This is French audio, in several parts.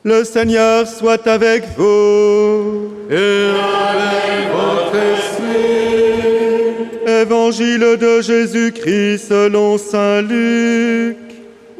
Le Seigneur soit avec vous. Et avec votre esprit. Évangile de Jésus-Christ selon saint Luc.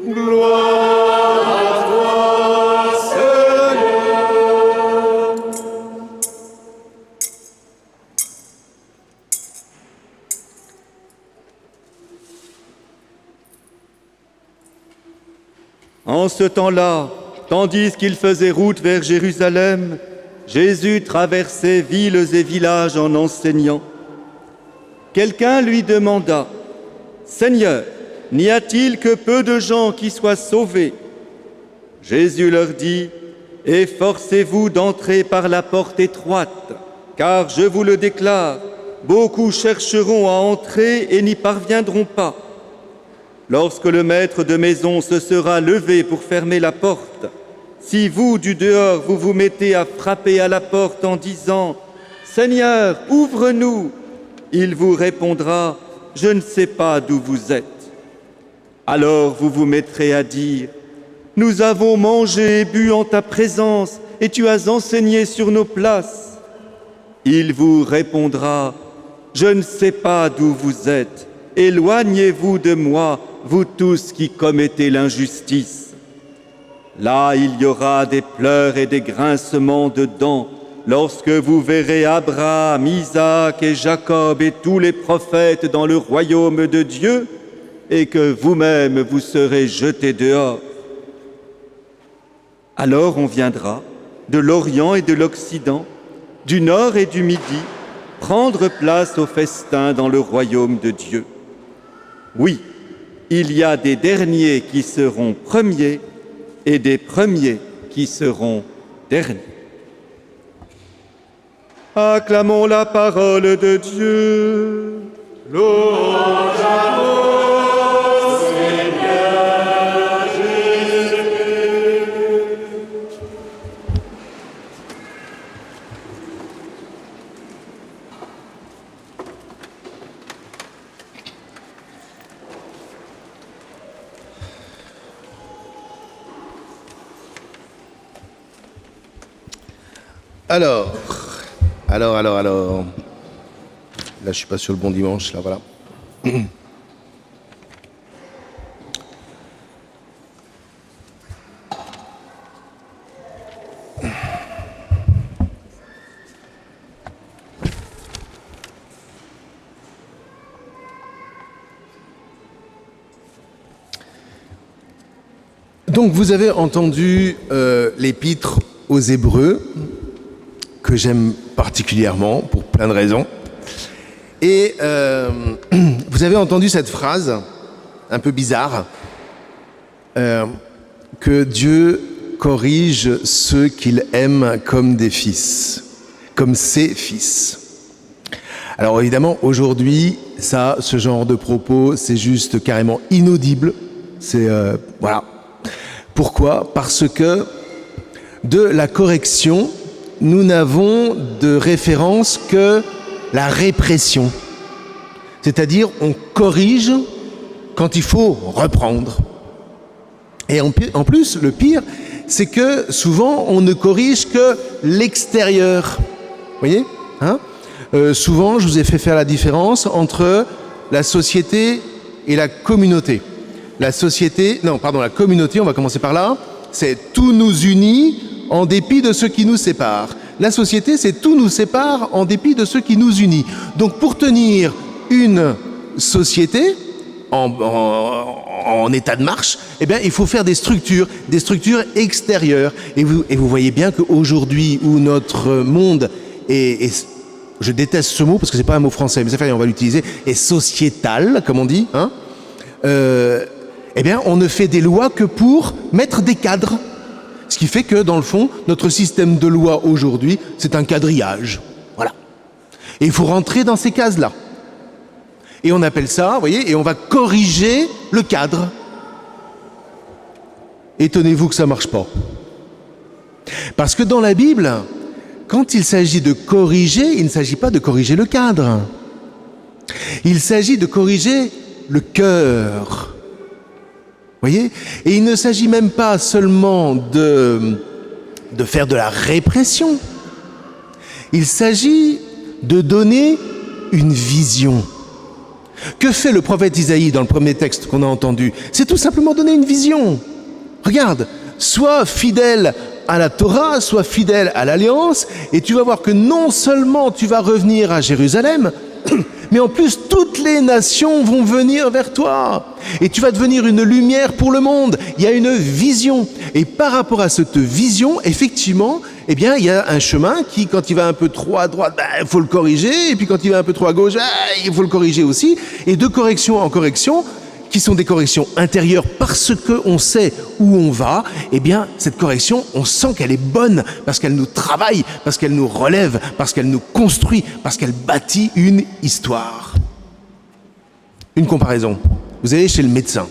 Gloire à toi, Seigneur. En ce temps-là, tandis qu'il faisait route vers Jérusalem, Jésus traversait villes et villages en enseignant. Quelqu'un lui demanda, « Seigneur, n'y a-t-il que peu de gens qui soient sauvés ?» Jésus leur dit, « Efforcez-vous d'entrer par la porte étroite, car je vous le déclare, beaucoup chercheront à entrer et n'y parviendront pas. Lorsque le maître de maison se sera levé pour fermer la porte, si vous, du dehors, vous vous mettez à frapper à la porte en disant « Seigneur, ouvre-nous », il vous répondra « Je ne sais pas d'où vous êtes ». Alors vous vous mettrez à dire « Nous avons mangé et bu en ta présence, et tu as enseigné sur nos places. » Il vous répondra « Je ne sais pas d'où vous êtes, éloignez-vous de moi, vous tous qui commettez l'injustice. » Là, il y aura des pleurs et des grincements de dents lorsque vous verrez Abraham, Isaac et Jacob et tous les prophètes dans le royaume de Dieu et que vous-même vous serez jetés dehors. Alors on viendra de l'Orient et de l'Occident, du Nord et du Midi, prendre place au festin dans le royaume de Dieu. Oui, il y a des derniers qui seront premiers et des premiers qui seront derniers. Acclamons la parole de Dieu. Louange à toi, Seigneur Jésus. Alors. Là, je suis pas sur le bon dimanche, là, voilà. Donc, vous avez entendu l'épître aux Hébreux, que j'aime particulièrement, pour plein de raisons. Et vous avez entendu cette phrase, un peu bizarre, que Dieu corrige ceux qu'il aime comme des fils, comme ses fils. Alors évidemment, aujourd'hui, ce genre de propos, c'est juste carrément inaudible. C'est, voilà. Pourquoi ? Parce que de la correction, nous n'avons de référence que la répression. C'est-à-dire, on corrige quand il faut reprendre. Et en plus, le pire, c'est que souvent, on ne corrige que l'extérieur. Vous voyez, hein ? Souvent, je vous ai fait faire la différence entre la société et la communauté. La communauté, on va commencer par là, c'est tout nous unit en dépit de ce qui nous sépare. La société, c'est tout nous sépare en dépit de ce qui nous unit. Donc pour tenir une société en état de marche, eh bien, il faut faire des structures extérieures. Et vous voyez bien qu'aujourd'hui, où notre monde est je déteste ce mot parce que c'est pas un mot français, mais ça fait rien, on va l'utiliser, est sociétal, comme on dit, hein, eh bien, on ne fait des lois que pour mettre des cadres. Ce qui fait que, dans le fond, notre système de loi aujourd'hui, c'est un quadrillage. Voilà. Et il faut rentrer dans ces cases-là. Et on appelle ça, vous voyez, et on va corriger le cadre. Étonnez-vous que ça ne marche pas. Parce que dans la Bible, quand il s'agit de corriger, il ne s'agit pas de corriger le cadre. Il s'agit de corriger le cœur. Voyez ? Et il ne s'agit même pas seulement de de faire de la répression. Il s'agit de donner une vision. Que fait le prophète Isaïe dans le premier texte qu'on a entendu? C'est tout simplement donner une vision. Regarde, sois fidèle à la Torah, sois fidèle à l'Alliance, et tu vas voir que non seulement tu vas revenir à Jérusalem, mais en plus toutes les nations vont venir vers toi. Et tu vas devenir une lumière pour le monde. Il y a une vision. Et par rapport à cette vision, effectivement, eh bien, il y a un chemin qui, quand il va un peu trop à droite, il faut le corriger. Et puis quand il va un peu trop à gauche, il faut le corriger aussi. Et de correction en correction, qui sont des corrections intérieures parce qu'on sait où on va, eh bien, cette correction, on sent qu'elle est bonne parce qu'elle nous travaille, parce qu'elle nous relève, parce qu'elle nous construit, parce qu'elle bâtit une histoire. Une comparaison. Vous allez chez le médecin.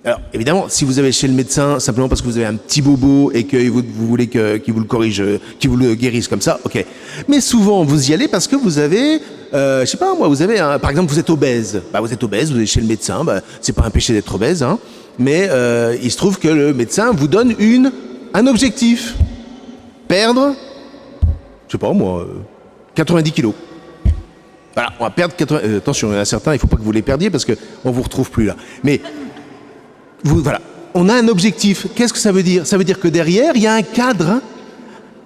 Alors, évidemment, si vous allez chez le médecin simplement parce que vous avez un petit bobo et que vous voulez qu'il vous le corrige, qu'il vous le guérisse comme ça, ok. Mais souvent, vous y allez parce que vous avez, je sais pas moi, vous avez, par exemple, vous êtes obèse. Vous êtes obèse, vous allez chez le médecin, c'est pas un péché d'être obèse, hein, mais il se trouve que le médecin vous donne un objectif. Perdre, je sais pas moi, 90 kilos. Voilà, on va perdre 80... attention, il y en a certains, il faut pas que vous les perdiez parce qu'on vous retrouve plus là. Mais voilà, on a un objectif. Qu'est-ce que ça veut dire? Ça veut dire que derrière, il y a un cadre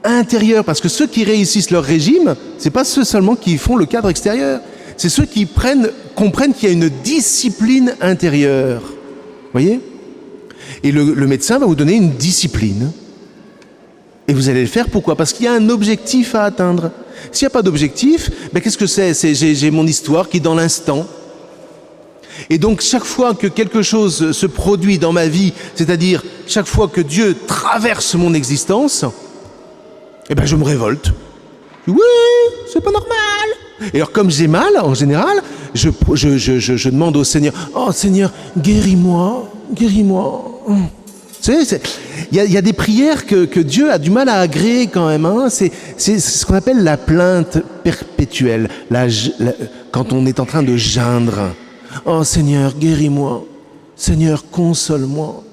intérieur. Parce que ceux qui réussissent leur régime, c'est pas ceux seulement qui font le cadre extérieur. C'est ceux qui comprennent qu'il y a une discipline intérieure. Vous voyez? Et le médecin va vous donner une discipline. Et vous allez le faire, pourquoi? Parce qu'il y a un objectif à atteindre. S'il n'y a pas d'objectif, qu'est-ce que c'est? J'ai mon histoire qui est dans l'instant. Et donc, chaque fois que quelque chose se produit dans ma vie, c'est-à-dire chaque fois que Dieu traverse mon existence, je me révolte. Oui, c'est pas normal. Et alors, comme j'ai mal, en général, je demande au Seigneur, « Oh Seigneur, guéris-moi, guéris-moi. » Il y a des prières que Dieu a du mal à agréer quand même. Hein. C'est ce qu'on appelle la plainte perpétuelle, quand on est en train de geindre. Oh Seigneur, guéris-moi. Seigneur, console-moi.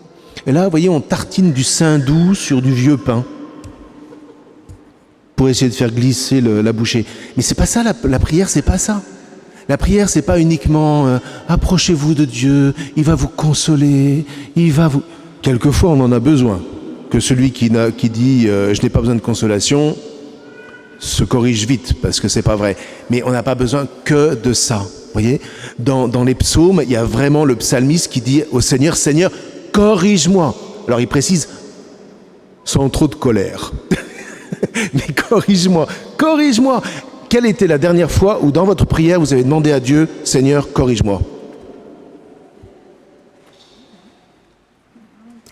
Et là, vous voyez, on tartine du sein doux sur du vieux pain pour essayer de faire glisser la bouchée. Mais c'est pas ça, la prière, c'est pas ça. La prière, c'est pas uniquement approchez-vous de Dieu, il va vous consoler, il va vous... Quelquefois, on en a besoin. Que celui qui dit je n'ai pas besoin de consolation se corrige vite, parce que c'est pas vrai. Mais on n'a pas besoin que de ça. Vous voyez, dans les psaumes, il y a vraiment le psalmiste qui dit au Seigneur, Seigneur, corrige-moi. Alors il précise, sans trop de colère. Mais corrige-moi, corrige-moi. Quelle était la dernière fois où dans votre prière, vous avez demandé à Dieu, Seigneur, corrige-moi?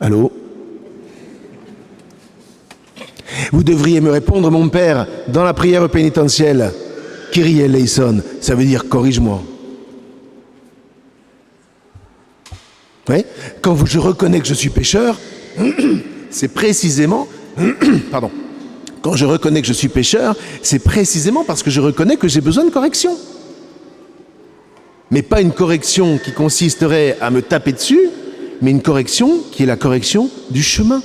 Allô? Vous devriez me répondre, mon Père, dans la prière pénitentielle, Kyrie eleison, ça veut dire corrige-moi. Oui? Quand je reconnais que je suis pécheur, c'est précisément... Pardon. Quand je reconnais que je suis pécheur, c'est précisément parce que je reconnais que j'ai besoin de correction. Mais pas une correction qui consisterait à me taper dessus, mais une correction qui est la correction du chemin.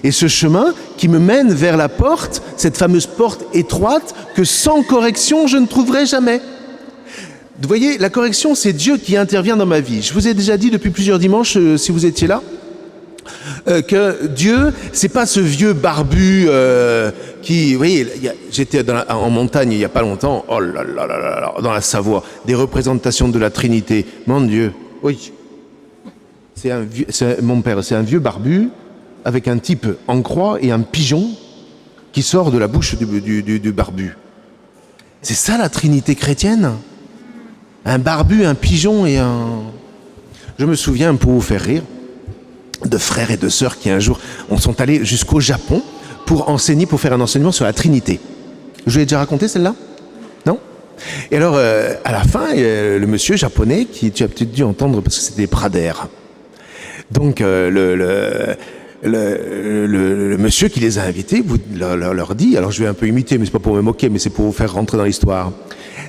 Et ce chemin qui me mène vers la porte, cette fameuse porte étroite que sans correction, je ne trouverai jamais. Vous voyez, la correction, c'est Dieu qui intervient dans ma vie. Je vous ai déjà dit depuis plusieurs dimanches, si vous étiez là, que Dieu, c'est pas ce vieux barbu qui... Vous voyez, j'étais en montagne il y a pas longtemps, oh là là là là, dans la Savoie, des représentations de la Trinité. Mon Dieu, oui. Mon père, c'est un vieux barbu avec un type en croix et un pigeon qui sort de la bouche du barbu. C'est ça la Trinité chrétienne? Un barbu, un pigeon et un... Je me souviens, pour vous faire rire, de frères et de sœurs qui un jour sont allés jusqu'au Japon pour faire un enseignement sur la Trinité. Je vous l'ai déjà raconté celle-là? Non? Et alors, à la fin, le monsieur japonais, qui tu as peut-être dû entendre parce que c'était des pradères. Donc, le monsieur qui les a invités leur dit, alors je vais un peu imiter, mais c'est pas pour me moquer, mais c'est pour vous faire rentrer dans l'histoire.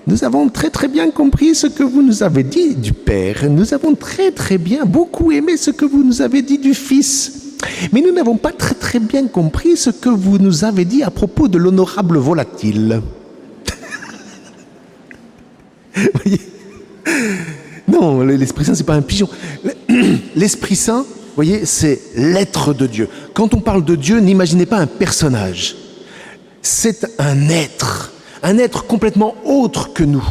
Nous avons très très bien compris ce que vous nous avez dit du Père. Nous avons très très bien beaucoup aimé ce que vous nous avez dit du Fils. Mais nous n'avons pas très bien compris ce que vous nous avez dit à propos de l'honorable volatile. Vous voyez ? Non, l'Esprit Saint, c'est pas un pigeon. L'Esprit Saint, vous voyez, c'est l'être de Dieu. Quand on parle de Dieu, n'imaginez pas un personnage. C'est un être complètement autre que nous,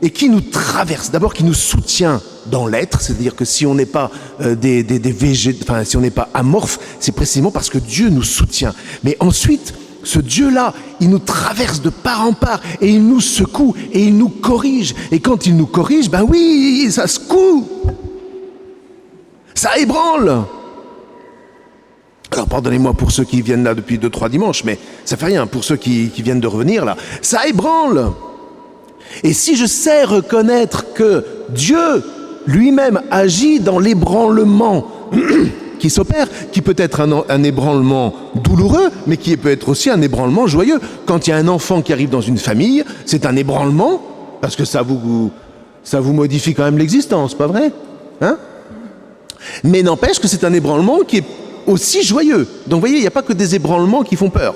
et qui nous traverse, d'abord qui nous soutient dans l'être, c'est-à-dire que si on n'est pas si on n'est pas amorphe, c'est précisément parce que Dieu nous soutient. Mais ensuite, ce Dieu-là, il nous traverse de part en part, et il nous secoue, et il nous corrige. Et quand il nous corrige, ben oui, ça secoue, ça ébranle. Alors pardonnez-moi pour ceux qui viennent là depuis 2-3 dimanches, mais ça fait rien. Pour ceux qui viennent de revenir là, ça ébranle. Et si je sais reconnaître que Dieu lui-même agit dans l'ébranlement qui s'opère, qui peut être un ébranlement douloureux, mais qui peut être aussi un ébranlement joyeux. Quand il y a un enfant qui arrive dans une famille, c'est un ébranlement, parce que ça vous modifie quand même l'existence, pas vrai ? Hein ? Mais n'empêche que c'est un ébranlement qui est aussi joyeux. Donc vous voyez, il n'y a pas que des ébranlements qui font peur.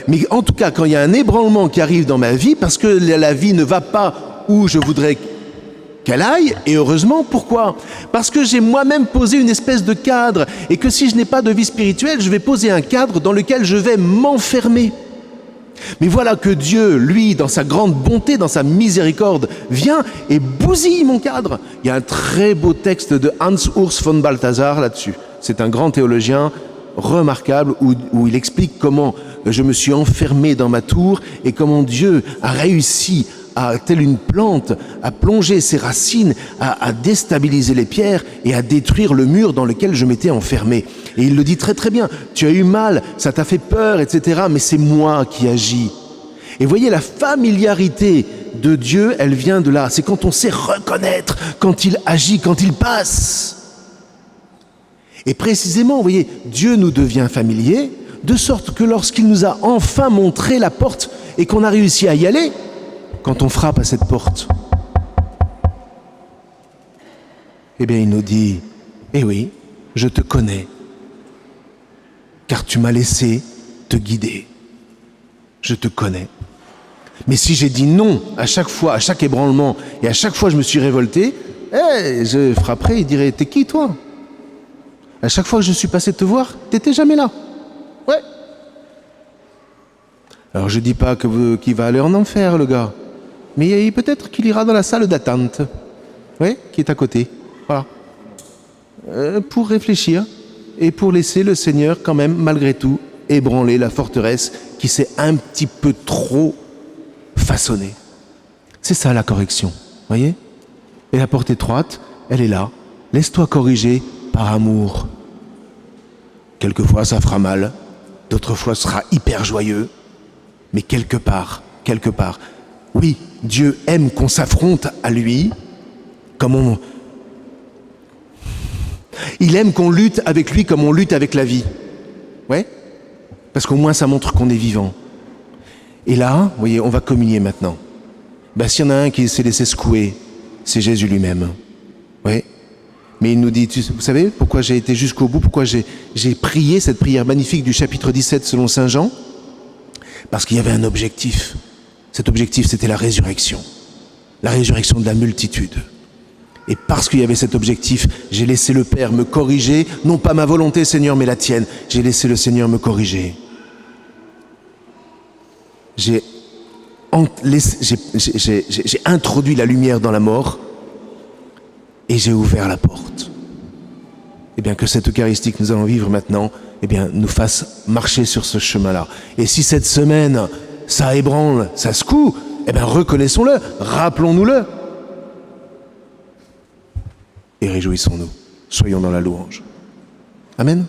Mais en tout cas, quand il y a un ébranlement qui arrive dans ma vie, parce que la vie ne va pas où je voudrais qu'elle aille, et heureusement, pourquoi ? Parce que j'ai moi-même posé une espèce de cadre, et que si je n'ai pas de vie spirituelle, je vais poser un cadre dans lequel je vais m'enfermer. Mais voilà que Dieu, lui, dans sa grande bonté, dans sa miséricorde, vient et bousille mon cadre. Il y a un très beau texte de Hans Urs von Balthasar là-dessus. C'est un grand théologien remarquable où il explique comment je me suis enfermé dans ma tour et comment Dieu a réussi telle une plante, à plonger ses racines, à déstabiliser les pierres et à détruire le mur dans lequel je m'étais enfermé. Et il le dit très très bien, tu as eu mal, ça t'a fait peur, etc., mais c'est moi qui agis. Et voyez, la familiarité de Dieu, elle vient de là. C'est quand on sait reconnaître, quand il agit, quand il passe. Et précisément, vous voyez, Dieu nous devient familier, de sorte que lorsqu'il nous a enfin montré la porte et qu'on a réussi à y aller, quand on frappe à cette porte, eh bien il nous dit, eh oui, je te connais, car tu m'as laissé te guider. Je te connais. Mais si j'ai dit non à chaque fois, à chaque ébranlement, et à chaque fois je me suis révolté, je frapperai et dirai, t'es qui toi ? À chaque fois que je suis passé te voir, t'étais jamais là. Ouais. Alors je dis pas qu'il va aller en enfer, le gars. Mais peut-être qu'il ira dans la salle d'attente, oui, qui est à côté, voilà, pour réfléchir et pour laisser le Seigneur quand même, malgré tout, ébranler la forteresse qui s'est un petit peu trop façonnée. C'est ça la correction, voyez ? Et la porte étroite, elle est là. Laisse-toi corriger par amour. Quelquefois ça fera mal, d'autres fois ce sera hyper joyeux, mais quelque part, oui, Dieu aime qu'on s'affronte à lui, il aime qu'on lutte avec lui comme on lutte avec la vie. Ouais ? Parce qu'au moins ça montre qu'on est vivant. Et là, vous voyez, on va communier maintenant. S'il y en a un qui s'est laissé secouer, c'est Jésus lui-même. Ouais ? Mais il nous dit, vous savez pourquoi j'ai été jusqu'au bout, pourquoi j'ai prié cette prière magnifique du chapitre 17 selon Saint Jean ? Parce qu'il y avait un objectif. Cet objectif, c'était la résurrection de la multitude. Et parce qu'il y avait cet objectif, j'ai laissé le Père me corriger, non pas ma volonté, Seigneur, mais la tienne. J'ai laissé le Seigneur me corriger. J'ai introduit la lumière dans la mort et j'ai ouvert la porte. Eh bien, que cette Eucharistie que nous allons vivre maintenant, eh bien, nous fasse marcher sur ce chemin-là. Et si cette semaine, ça ébranle, ça secoue, eh bien, reconnaissons-le, rappelons-nous-le. Et réjouissons-nous. Soyons dans la louange. Amen.